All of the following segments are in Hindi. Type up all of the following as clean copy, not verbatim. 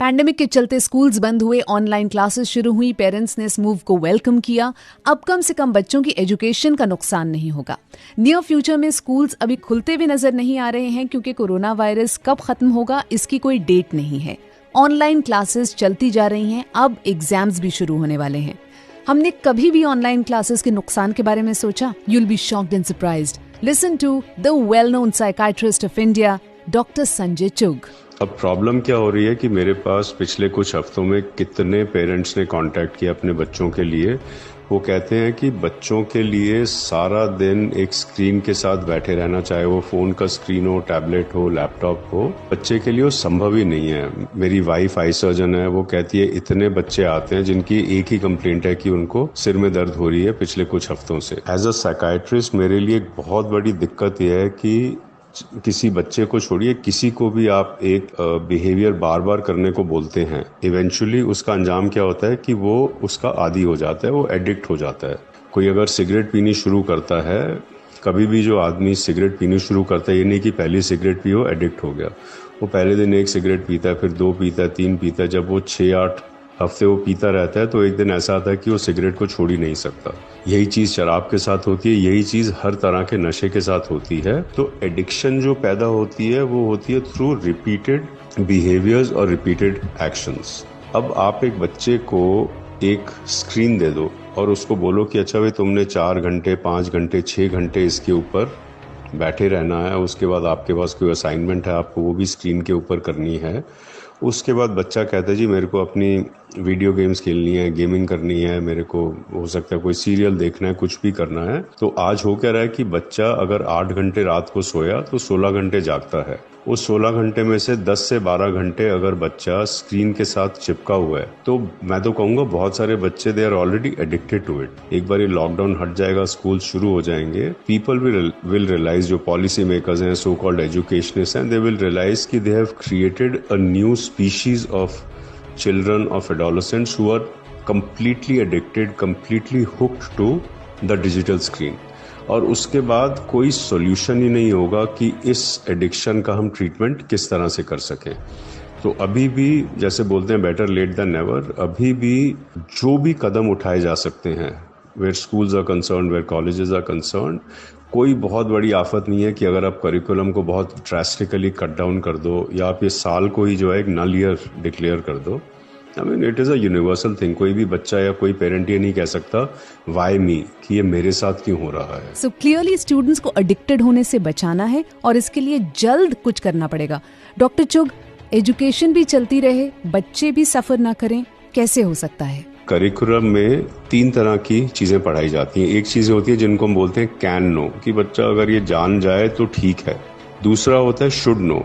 पैंडेमिक के चलते स्कूल्स बंद हुए, ऑनलाइन क्लासेस शुरू हुई, पेरेंट्स ने इस मूव को वेलकम किया। अब कम से कम बच्चों की एजुकेशन का नुकसान नहीं होगा। नियर फ्यूचर में स्कूल्स अभी खुलते हुए नजर नहीं आ रहे हैं क्योंकि कोरोना वायरस कब खत्म होगा इसकी कोई डेट नहीं है। ऑनलाइन क्लासेस चलती जा रही हैं, अब एग्जाम्स भी शुरू होने वाले हैं। हमने कभी भी ऑनलाइन क्लासेस के नुकसान के बारे में सोचा? You'll be shocked and surprised. Listen to the well-known psychiatrist of India, Dr. Sanjay Chugh. अब प्रॉब्लम क्या हो रही है कि मेरे पास पिछले कुछ हफ्तों में कितने पेरेंट्स ने कांटेक्ट किया अपने बच्चों के लिए। वो कहते हैं कि बच्चों के लिए सारा दिन एक स्क्रीन के साथ बैठे रहना, चाहे वो फोन का स्क्रीन हो, टैबलेट हो, लैपटॉप हो, बच्चे के लिए वो संभव ही नहीं है। मेरी वाइफ आई सर्जन है, वो कहती है इतने बच्चे आते हैं जिनकी एक ही कंप्लेंट है कि उनको सिर में दर्द हो रही है पिछले कुछ हफ्तों से। एज अ साइकाइट्रिस्ट मेरे लिए एक बहुत बड़ी दिक्कत यह है कि किसी बच्चे को छोड़िए, किसी को भी आप एक बिहेवियर बार बार करने को बोलते हैं, इवेंचुअली उसका अंजाम क्या होता है कि वो उसका आदी हो जाता है, वो एडिक्ट हो जाता है। कोई अगर सिगरेट पीनी शुरू करता है, कभी भी जो आदमी सिगरेट पीनी शुरू करता है, ये नहीं कि पहली सिगरेट पी वो एडिक्ट हो गया। वो पहले दिन एक सिगरेट पीता है, फिर 2 पीता है, 3 पीता है। जब वो 6-8 हफ्ते वो पीता रहता है तो एक दिन ऐसा आता है कि वो सिगरेट को छोड़ ही नहीं सकता। यही चीज शराब के साथ होती है, यही चीज हर तरह के नशे के साथ होती है। तो एडिक्शन जो पैदा होती है वो होती है थ्रू रिपीटेड बिहेवियर्स और रिपीटेड एक्शंस। अब आप एक बच्चे को एक स्क्रीन दे दो और उसको बोलो कि अच्छा भाई तुमने 4 घंटे, 5 घंटे, 6 घंटे इसके ऊपर बैठे रहना है, उसके बाद आपके पास कोई असाइनमेंट है, आपको वो भी स्क्रीन के ऊपर करनी है। उसके बाद बच्चा कहता है जी मेरे को अपनी वीडियो गेम्स खेलनी है, गेमिंग करनी है, मेरे को हो सकता है कोई सीरियल देखना है, कुछ भी करना है। तो आज हो क्या रहा है कि बच्चा अगर 8 घंटे रात को सोया तो 16 घंटे जागता है। उस 16 घंटे में से 10 से 12 घंटे अगर बच्चा स्क्रीन के साथ चिपका हुआ है तो मैं तो कहूँगा बहुत सारे बच्चे they are already addicted to it. एक बार ये लॉकडाउन हट जाएगा, स्कूल शुरू हो जाएंगे, पीपल विल रियलाइज, जो पॉलिसी मेकर्स हैं, सो कॉल्ड एजुकेशनिस्ट हैं, दे विल रियलाइज कि they have created a new species of children of adolescents who are completely addicted, completely hooked to the digital screen। और उसके बाद कोई सॉल्यूशन ही नहीं होगा कि इस एडिक्शन का हम ट्रीटमेंट किस तरह से कर सकें। तो अभी भी जैसे बोलते हैं बेटर लेट देन नेवर, अभी भी जो भी कदम उठाए जा सकते हैं, where schools are concern, where colleges are concern, कोई बहुत बड़ी आफत नहीं है कि अगर आप करिकुलम को बहुत ड्रास्टिकली कट डाउन कर दो या आप ये साल को ही जो है एक नल ईयर डिक्लेयर कर दो। I mean it is a universal thing. कोई भी बच्चा या कोई पेरेंट ये नहीं कह सकता वाई मी, कि ये मेरे साथ क्यों हो रहा है। सो क्लियरली स्टूडेंट्स को एडिक्टेड होने से बचाना है और इसके लिए जल्द कुछ करना पड़ेगा। डॉक्टर चुग, एजुकेशन भी चलती रहे, बच्चे भी सफर ना करें, कैसे हो सकता है? करिकुलम में 3 तरह की चीजें पढ़ाई जाती हैं। एक चीज होती है जिनको हम बोलते हैं कैन नो, कि बच्चा अगर ये जान जाए तो ठीक है। दूसरा होता है शुड नो,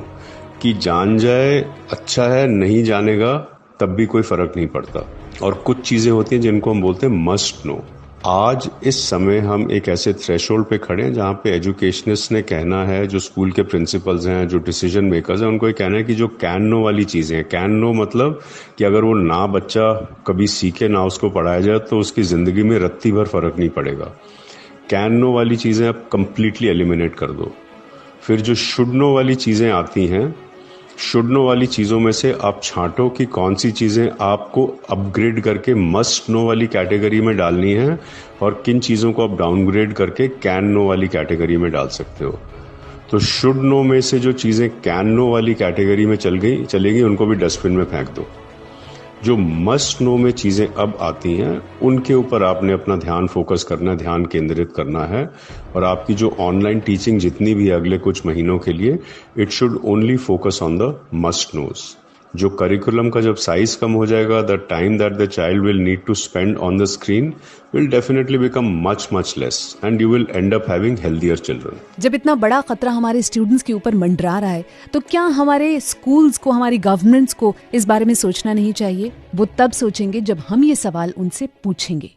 कि जान जाए अच्छा है, नहीं जानेगा तब भी कोई फर्क नहीं पड़ता। और कुछ चीजें होती हैं जिनको हम बोलते हैं मस्ट नो। आज इस समय हम एक ऐसे थ्रेशोल्ड पे खड़े हैं जहाँ पे एजुकेशनिस्ट ने कहना है, जो स्कूल के प्रिंसिपल्स हैं, जो डिसीजन मेकर्स हैं, उनको ये कहना है कि जो कैन नो वाली चीजें हैं, कैन नो मतलब कि अगर वो ना बच्चा कभी सीखे, ना उसको पढ़ाया जाए तो उसकी जिंदगी में रत्ती भर फर्क नहीं पड़ेगा। कैन नो वाली चीजें आप कंप्लीटली एलिमिनेट कर दो। फिर जो शुड नो वाली चीजें आती हैं, शुड नो वाली चीजों में से आप छांटो कि कौन सी चीजें आपको अपग्रेड करके मस्ट नो वाली कैटेगरी में डालनी है और किन चीजों को आप डाउनग्रेड करके कैन नो वाली कैटेगरी में डाल सकते हो। तो शुड नो में से जो चीजें कैन नो वाली कैटेगरी में चलेगी उनको भी डस्टबिन में फेंक दो। जो मस्ट नो में चीजें अब आती हैं उनके ऊपर आपने अपना ध्यान फोकस करना, ध्यान केंद्रित करना है। और आपकी जो ऑनलाइन टीचिंग जितनी भी है अगले कुछ महीनों के लिए, it should only focus on the must knows. जो करिकुलम का जब साइज कम हो जाएगा, the time that the child will need to spend on the screen will definitely become much less and you will end up having healthier children. जब इतना बड़ा खतरा हमारे स्टूडेंट्स के ऊपर मंडरा रहा है तो क्या हमारे स्कूल्स को, हमारी गवर्नमेंट्स को इस बारे में सोचना नहीं चाहिए? वो तब सोचेंगे जब हम ये सवाल उनसे पूछेंगे।